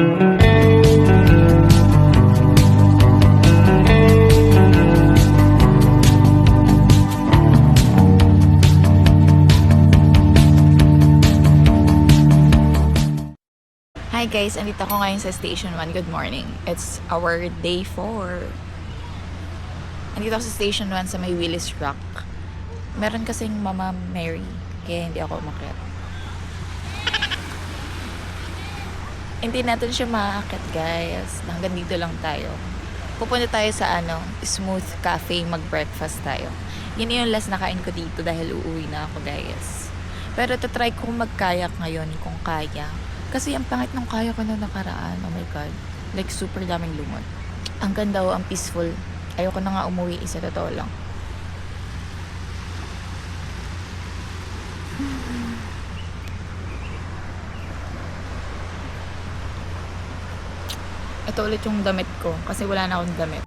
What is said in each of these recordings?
Hi guys, andito ako ngayon sa Station 1. Good morning. It's our day 4. Andito ako sa Station 1 sa may Willis Rock. Meron kasing Mama Mary, kaya hindi ako umakyat. Hindi natin siya maakyat guys. Hanggang dito lang tayo. Pupunta tayo sa Smooth Cafe, mag-breakfast tayo. Yun yung last na kain ko dito dahil uuwi na ako guys. Pero tatry ko mag-kayak ngayon kung kaya. Kasi ang pangit ng kaya ko na nakaraan. Oh my God. Like, super daming lumot. Ang ganda ang peaceful. Ayoko na nga umuwi, isa totoo lang. Ito ulit yung damit ko. Kasi wala na akong damit.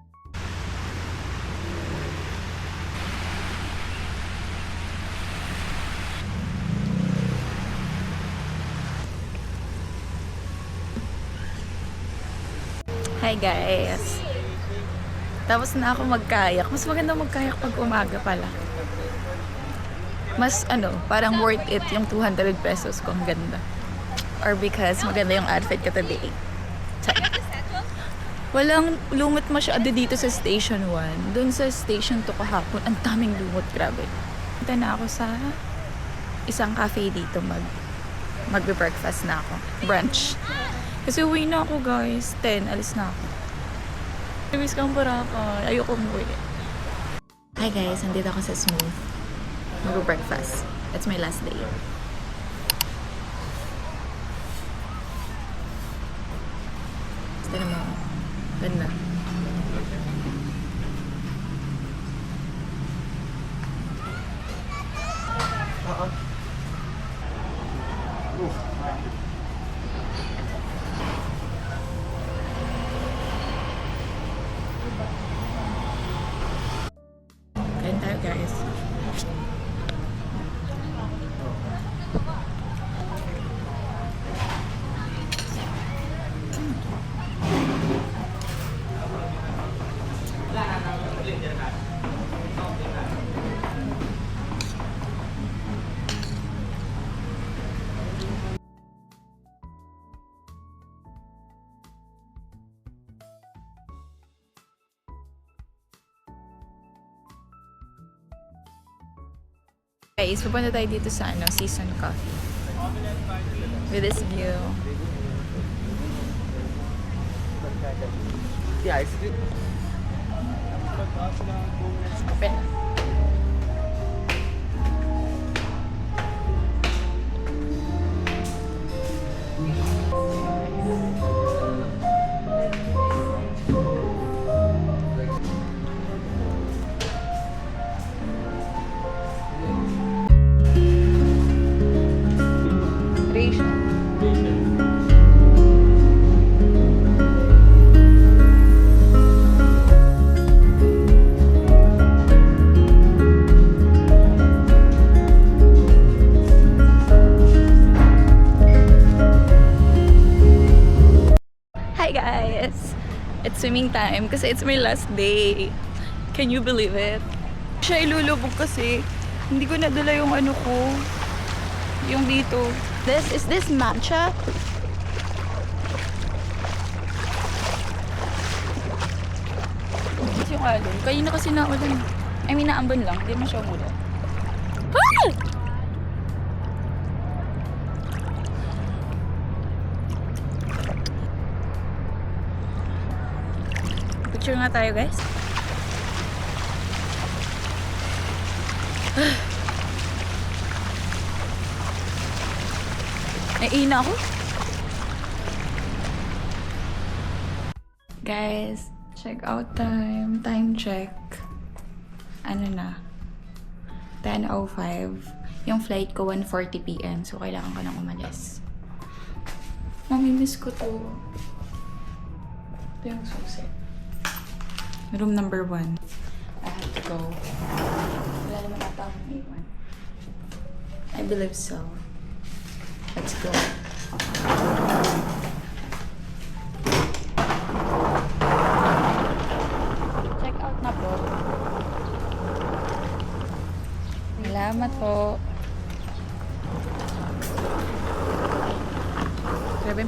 Hi guys! Tapos na ako magkayak. Mas maganda magkayak pag umaga pala. Mas parang worth it yung 200 pesos ko. Ang ganda. Or because maganda yung outfit ko today. Walang lumot masyado dito sa Station 1. Doon sa Station 2 kahapon, ang daming lumot. Grabe. Punta na ako sa isang cafe dito. Magbe-breakfast na ako. Brunch. Kasi uwi na ako guys. 10, alis na ako. Namiss kang Boracay. Ayoko umuwi. Hi guys, nandito ako sa Smooth. Mag-breakfast. It's my last day. Basta naman. Ganda. Kain tayo guys. Guys, pupunta tayo dito sa Season Coffee. With this view. Yeah, it's good. Open. Hi guys! It's swimming time kasi it's my last day. Can you believe it? Siya ilulubog kasi hindi ko nadala yung ko. Yung dito. Is this matcha? Ito yung alon. Kanina kasi naulan. I mean, naambon lang. Hindi mo siya umulan. Ah! Picture nga tayo guys. Naiina ako. Guys, check out time. Time check. Ano na? 10:05. Yung flight ko 1:40 PM. So, kailangan ko nang umalis. Mamimiss ko to. Ito yung susi. Room number 1. I have to go. Wala naman ata akong iwan. I believe so. Let's go.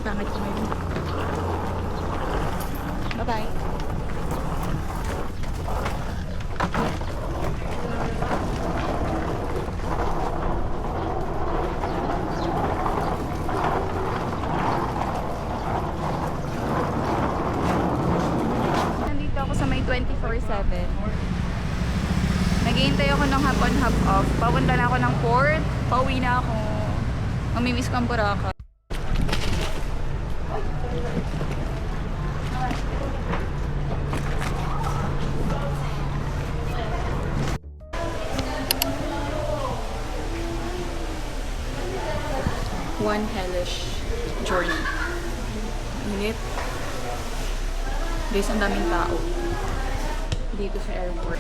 Pangit ko ngayon. Bye-bye. Nandito ako sa may 24/7. Naghihintay ako ng hop on hop off. Papunta na ako ng port. Pauwi na ako. Mamimiss ko ang Boracay. One hellish journey. Init. Guys, ang daming tao dito sa airport.